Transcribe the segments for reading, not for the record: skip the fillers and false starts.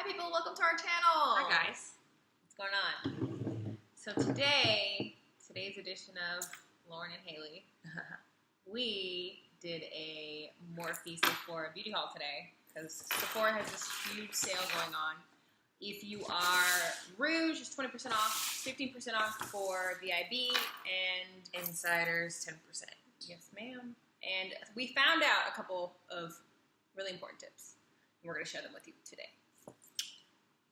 people, welcome to our channel. Hi guys. What's going on? So today's edition of Lauren and Hailey, we did a Morphe Sephora beauty haul today because Sephora has this huge sale going on. If you are Rouge, it's 20% off, 15% off for VIB, and Insiders 10%. Yes, ma'am. And we found out a couple of really important tips. We're going to share them with you today.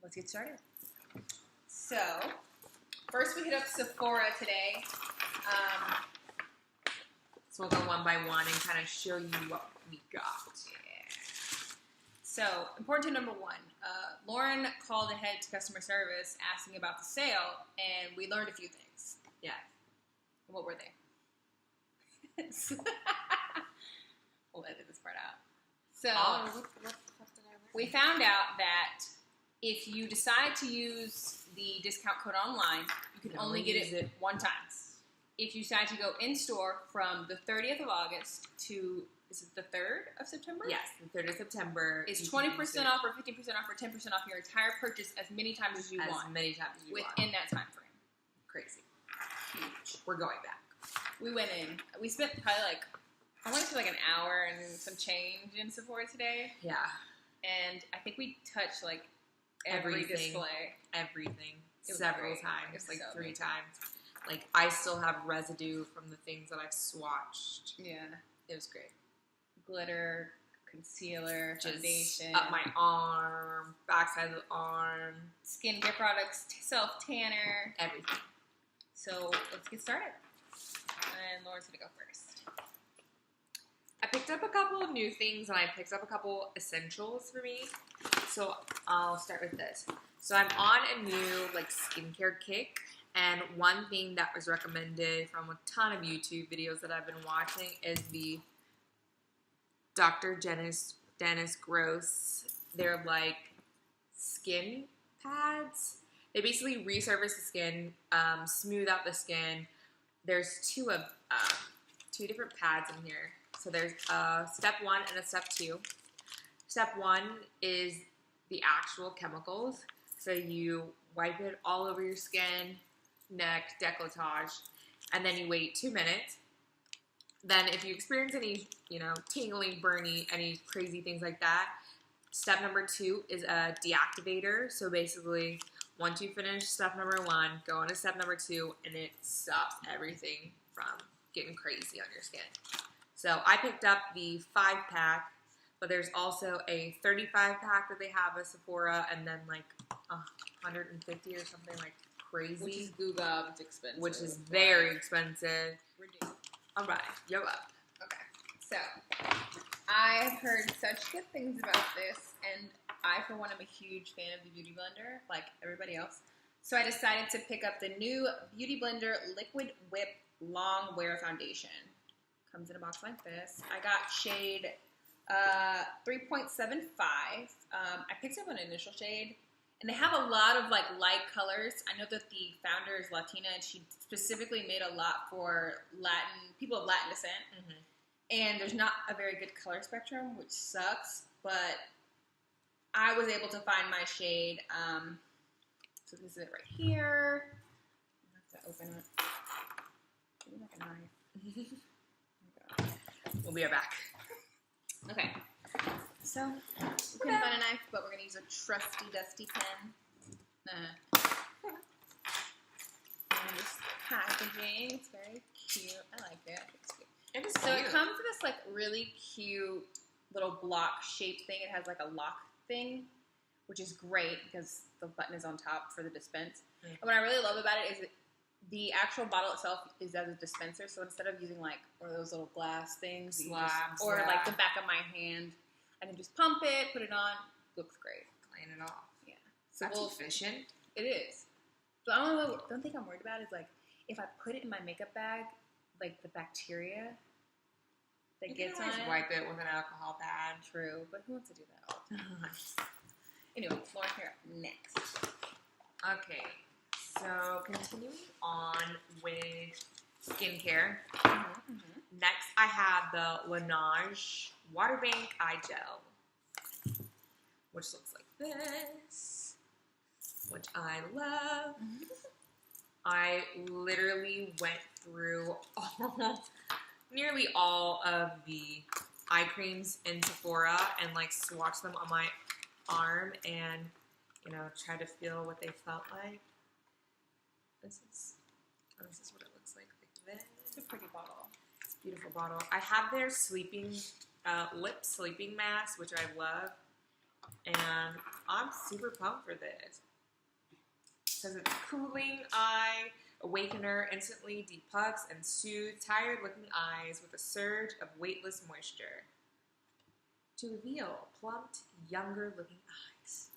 Let's get started. So, first we hit up Sephora today. So we'll go one by one and kind of show you what we got. Yeah. So, important tip number one. Lauren called ahead to customer service asking about the sale, and we learned a few things. Yeah. What were they? We'll edit this part out. So, we found out that if you decide to use the discount code online, you can only get it one time. If you decide to go in-store from the 30th of August to, is it the 3rd of September? Yes, the 3rd of September. It's 20% off or 15% off or 10% off your entire purchase as many times as you want. As many times as you want. Within that time frame. Crazy. Huge. We're going back. We went in. We spent probably I want to say an hour and some change in Sephora today. Yeah. And I think we touched every display. Everything. Several times. It's 3 times. I still have residue from the things that I've swatched. Yeah. It was great. Glitter, concealer, foundation. Up my arm, backside of the arm. Skincare products, self-tanner. Everything. So let's get started. And Lauren's going to go first. I picked up a couple of new things, and I picked up a couple essentials for me. So I'll start with this. So I'm on a new skincare kick, and one thing that was recommended from a ton of YouTube videos that I've been watching is the Dr. Dennis Gross. They're skin pads. They basically resurface the skin, smooth out the skin. There's two different pads in here. So there's step 1 and a step 2. Step 1 is the actual chemicals. So you wipe it all over your skin, neck, décolletage, and then you wait 2 minutes. Then if you experience any, tingling, burning, any crazy things like that, step number 2 is a deactivator. So basically, once you finish step number 1, go on to step number 2, and it stops everything from getting crazy on your skin. So I picked up the 5-pack, but there's also a 35-pack that they have at Sephora, and then 150 or something crazy. Which is It's expensive. Which is very expensive. Ridiculous. All right, yo up. Okay, so I've heard such good things about this, and I, for one, am a huge fan of the Beauty Blender, like everybody else. So I decided to pick up the new Beauty Blender Liquid Whip Long Wear Foundation. Comes in a box like this. I got shade 3.75. I picked up an initial shade, and they have a lot of light colors. I know that the founder is Latina, and she specifically made a lot for people of Latin descent. Mm-hmm. And there's not a very good color spectrum, which sucks. But I was able to find my shade. So this is it right here. I have to open it. Give me a knife. We'll be right back. Okay. So, we couldn't find a knife, but we're going to use a trusty, dusty pen. And this packaging, it's very cute. I like it. It's cute. It is so cute. It comes with this really cute little block shaped thing. It has a lock thing, which is great because the button is on top for the dispense. Mm-hmm. And what I really love about it is the actual bottle itself is as a dispenser, so instead of using one of those little glass things, Slabs, or the back of my hand, I can just pump it, put it on. Looks great. Clean it off. Yeah. So that's efficient. It is. But the only thing I'm worried about is if I put it in my makeup bag, the bacteria that gets on it. You can always wipe it with an alcohol pad. True, but who wants to do that all the time? Anyway, Lauren, here next. Okay. So, continuing on with skincare. Next, I have the Laneige Water Bank Eye Gel, which looks like this, which I love. I literally went through nearly all of the eye creams in Sephora and like swatched them on my arm and, you know, tried to feel what they felt like. This is what it looks like this. It's a pretty bottle. It's a beautiful bottle. I have their sleeping lip sleeping mask, which I love, and I'm super pumped for this. It says it's cooling eye awakener, instantly depucks and soothes tired-looking eyes with a surge of weightless moisture to reveal plumped, younger-looking eyes.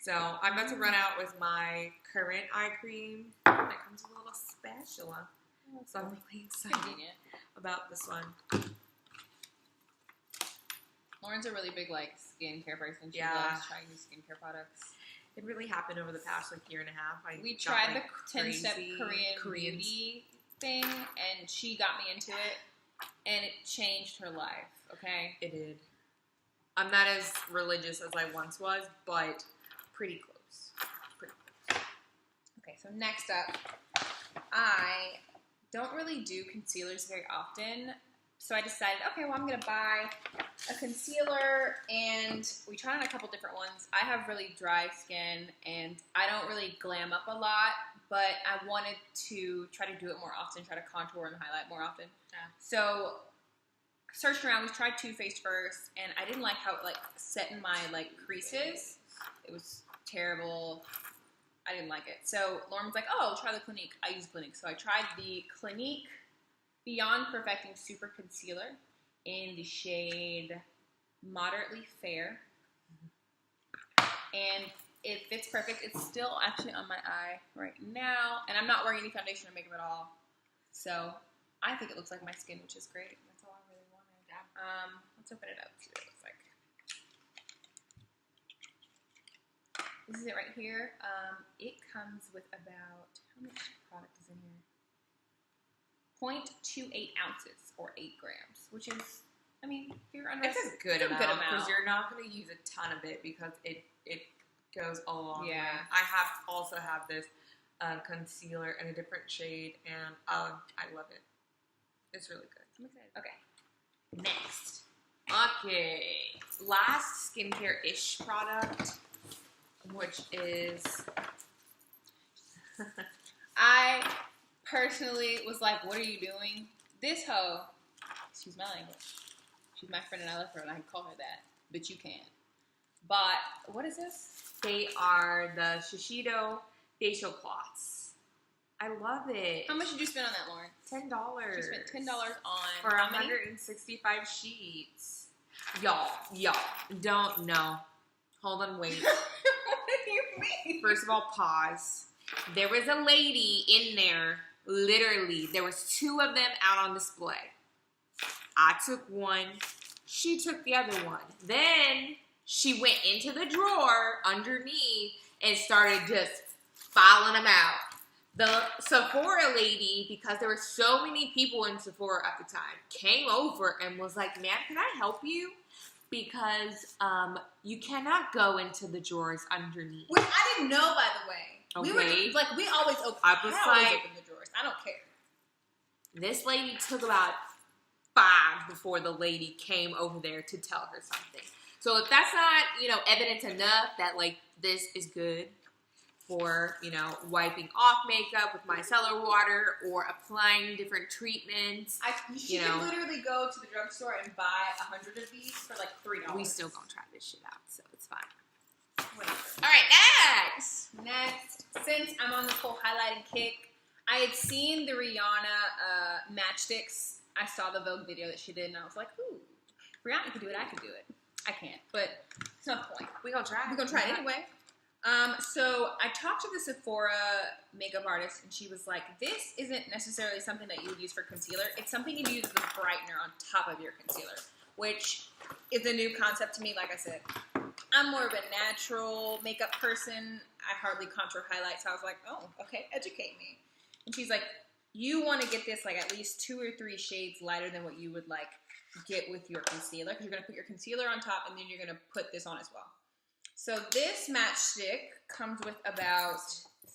So I'm about to run out with my current eye cream that comes with a little spatula. So I'm really excited about this one. Lauren's a really big like skincare person. She Yeah. loves trying new skincare products. It really happened over the past like year and a half. We tried the 10-step Korean beauty thing, and she got me into it, and it changed her life. Okay, It did. I'm not as religious as I once was, but pretty close. Pretty close. Okay, so next up, I don't really do concealers very often, so I decided, okay, well, I'm going to buy a concealer, and we tried on a couple different ones. I have really dry skin, and I don't really glam up a lot, but I wanted to try to do it more often, try to contour and highlight more often. Yeah. So, searched around, we tried Too Faced first, and I didn't like how it, like, set in my, like, creases. It was terrible. I didn't like it. So Lauren was like, oh, try the Clinique. I use Clinique. So I tried the Clinique Beyond Perfecting Super Concealer in the shade Moderately Fair. And it fits perfect. It's still actually on my eye right now. And I'm not wearing any foundation or makeup at all. So I think it looks like my skin, which is great. That's all I really wanted. Yeah. Let's open it up and see what it looks like. This is it right here. It comes with about, how much product is in here? 0.28 ounces or 8 grams, which is, I mean, if you're under, It's a good amount because you're not going to use a ton of it because it goes a long way. I also have this concealer in a different shade, and I love it. It's really good. I'm excited. Okay. Next. Okay. Last skincare-ish product, which is... I personally was like, what are you doing? This hoe, excuse my language, she's my friend and I love her and I can call her that, but you can't. But, what is this? They are the Shiseido facial cloths. I love it. How much did you spend on that, Lauren? $10. She spent $10 on for how many? 165 sheets. Y'all don't know. Hold on, wait. What do you mean? First of all, pause. There was a lady in there, literally, there was 2 of them out on display. I took one, she took the other one. Then she went into the drawer underneath and started just filing them out. The Sephora lady, because there were so many people in Sephora at the time, came over and was like, ma'am, can I help you? Because you cannot go into the drawers underneath. Which I didn't know, by the way. Okay. We always open. I was like, open the drawers. I don't care. This lady took about 5 before the lady came over there to tell her something. So if that's not, evidence enough that, like, this is good for, wiping off makeup with micellar water or applying different treatments. You can literally go to the drugstore and buy 100 of these for, like, $3. We still gonna try this shit out, so it's fine. Whatever. All right, Next, since I'm on this whole highlighting kick, I had seen the Rihanna matchsticks. I saw the Vogue video that she did, and I was like, ooh, Rihanna can do it, I can do it. I can't, but it's not the point. We're gonna try. We're gonna try it anyway. So I talked to the Sephora makeup artist, and she was like, this isn't necessarily something that you would use for concealer. It's something you use as a brightener on top of your concealer, which is a new concept to me. Like I said, I'm more of a natural makeup person. I hardly contour highlight, so I was like, oh, okay, educate me. And she's like, you want to get this like at least 2 or 3 shades lighter than what you would like get with your concealer, because you're going to put your concealer on top, and then you're going to put this on as well. So this matchstick comes with about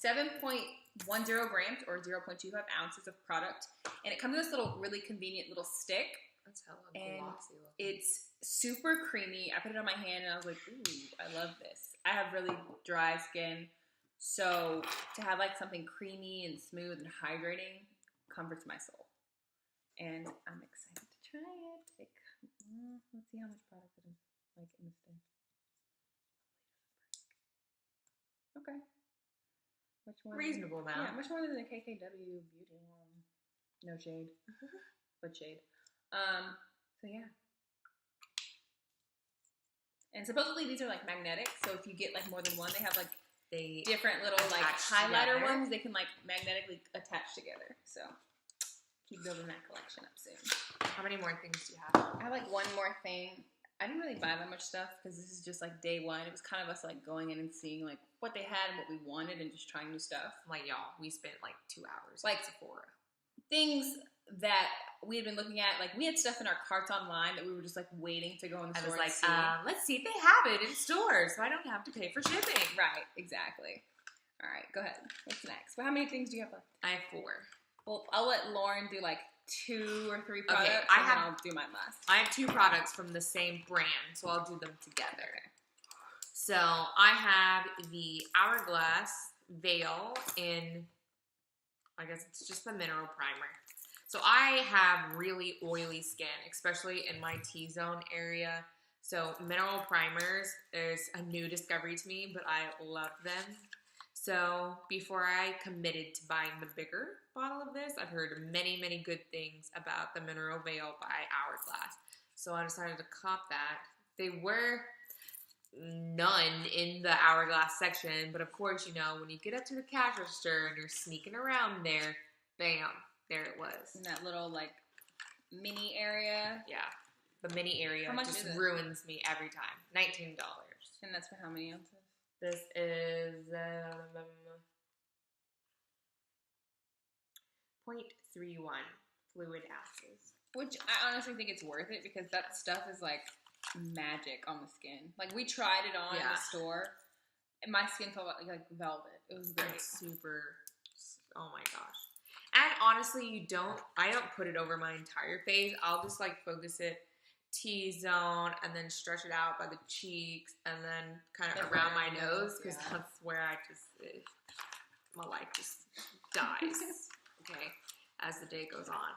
7.10 grams or 0.25 ounces of product. And it comes in this little really convenient little stick. That's hella and glossy looking. It's super creamy. I put it on my hand and I was like, ooh, I love this. I have really dry skin. So to have like something creamy and smooth and hydrating comforts my soul. And I'm excited to try it. Let's see how much product it is like in the stick. Okay. Which one? Reasonable amount. Yeah, much more than the KKW Beauty one. No shade. But shade. So yeah. And supposedly these are like magnetic, so if you get like more than one, they have like different little like highlighter ones they can like magnetically attach together. So keep building that collection up soon. How many more things do you have? I have like one more thing. I didn't really buy that much stuff because this is just like day one. It was kind of us like going in and seeing like what they had and what we wanted and just trying new stuff. Like y'all, we spent like 2 hours like at Sephora. Things that we had been looking at, like we had stuff in our carts online that we were just like waiting to go in the store. I was like, let's see if they have it in stores so I don't have to pay for shipping. Right, exactly. All right, go ahead. What's next? Well, how many things do you have left? I have 4. Well, I'll let Lauren do like 2 or 3 products. Okay, I'll do my last. I have 2 products from the same brand, so I'll do them together. So I have the Hourglass Veil in, I guess it's just the mineral primer. So I have really oily skin, especially in my T-zone area. So mineral primers is a new discovery to me, but I love them. So before I committed to buying the bigger bottle of this, I've heard many, many good things about the Mineral Veil by Hourglass. So I decided to cop that. They were none in the Hourglass section, but of course, you know, when you get up to the cash register and you're sneaking around there, bam, there it was. In that little like mini area. Yeah, the mini area how much just is it? Ruins me every time. $19. And that's for how many ounces? This is 0.31 fluid ounces. Which I honestly think it's worth it because that stuff is like magic on the skin. Like we tried it on in the store and my skin felt like velvet. It was great. Super, oh my gosh. And honestly, I don't put it over my entire face. I'll just like focus it T-zone and then stretch it out by the cheeks and then kind of around my nose because that's where my life just dies, okay, as the day goes on.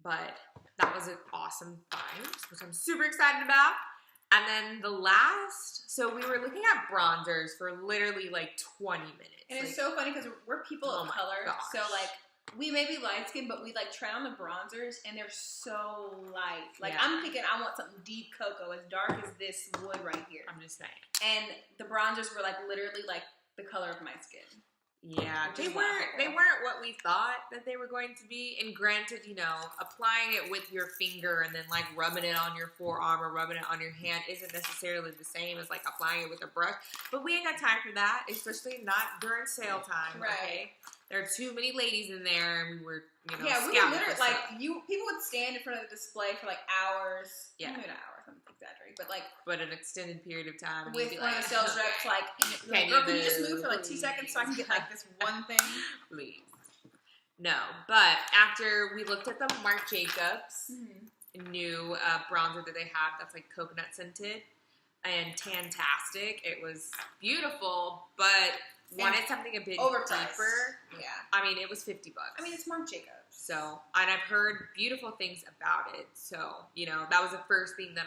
But that was an awesome find, which I'm super excited about. And then the last, so we were looking at bronzers for literally like 20 minutes. And it's so funny because we're people of color, so like we may be light skinned, but we like try on the bronzers and they're so light. Like I'm thinking I want something deep cocoa, as dark as this wood right here. I'm just saying. And the bronzers were like literally like the color of my skin. Yeah, they weren't what we thought that they were going to be. And granted, you know, applying it with your finger and then like rubbing it on your forearm or rubbing it on your hand isn't necessarily the same as like applying it with a brush. But we ain't got time for that, especially not during sale time. Right. Okay? There are too many ladies in there, and we were, you know, we were literally like people would stand in front of the display for like hours. Yeah, maybe not hours. I'm exaggerating, but an extended period of time. And with one of the sales reps, like, girl, can you just move for like 2 seconds so I can get like this one thing? Please. No, but after we looked at the Marc Jacobs new bronzer that they have, that's like coconut scented and tantastic. It was beautiful, but wanted something a bit deeper. Yeah. I mean, it was $50. I mean, it's Marc Jacobs. So, and I've heard beautiful things about it. So, you know, that was the first thing that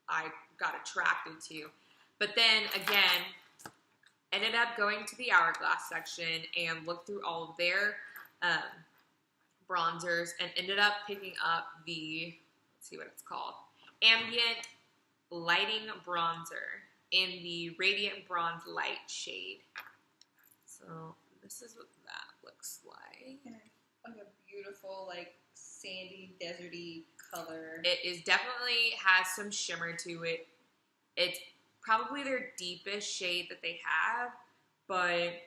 I got attracted to. But then, again, ended up going to the Hourglass section and looked through all of their bronzers and ended up picking up the, let's see what it's called, Ambient Lighting Bronzer in the Radiant Bronze Light shade. So this is what that looks like. Like a beautiful, like sandy, deserty color. It is definitely has some shimmer to it. It's probably their deepest shade that they have, but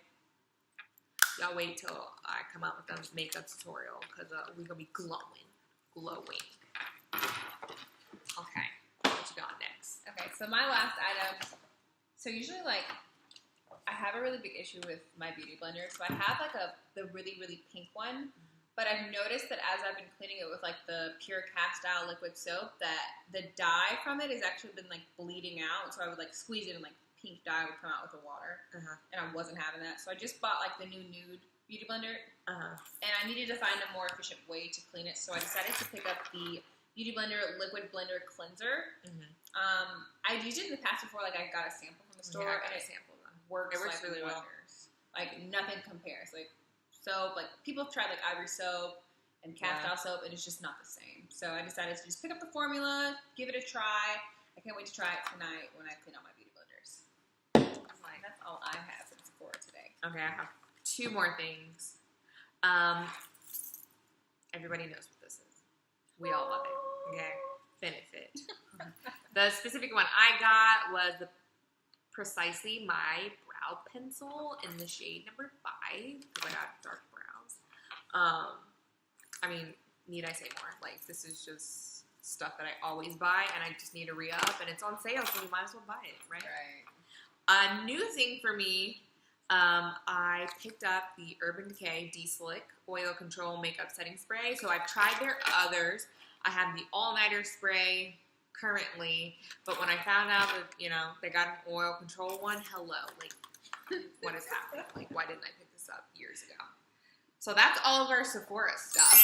y'all wait till I come out with a makeup tutorial because we're gonna be glowing. Okay, what you got next? Okay, so my last item. So usually, like, I have a really big issue with my beauty blender. So I have like the really, really pink one. But I've noticed that as I've been cleaning it with like the pure cast style liquid soap, that the dye from it has actually been like bleeding out. So I would like squeeze it and like pink dye would come out with the water. And I wasn't having that. So I just bought like the new nude beauty blender. And I needed to find a more efficient way to clean it. So I decided to pick up the Beauty Blender Liquid Blender Cleanser. I'd used it in the past before. Like I got a sample from the store. Yeah, I got and a sample. Works it works like really well. Like nothing compares. Like soap, like people have tried like Ivory soap and cast style soap, and it's just not the same. So I decided to just pick up the formula, give it a try. I can't wait to try it tonight when I clean out my beauty blenders. That's all I have from Sephora today. Okay, I have 2 more things. Everybody knows what this is. We all love it. Okay, Benefit. The specific one I got was precisely my brow pencil in the shade number 5 because I got dark brows. I mean, need I say more? Like, this is just stuff that I always buy, and I just need to re-up, and it's on sale, so you might as well buy it, right? A new thing for me, I picked up the Urban Decay De-Slick Oil Control Makeup Setting Spray. So I've tried their others. I have the All-Nighter Spray currently, but when I found out that, you know, they got an oil control one, hello, like, what is happening? Like, why didn't I pick this up years ago? So that's all of our Sephora stuff.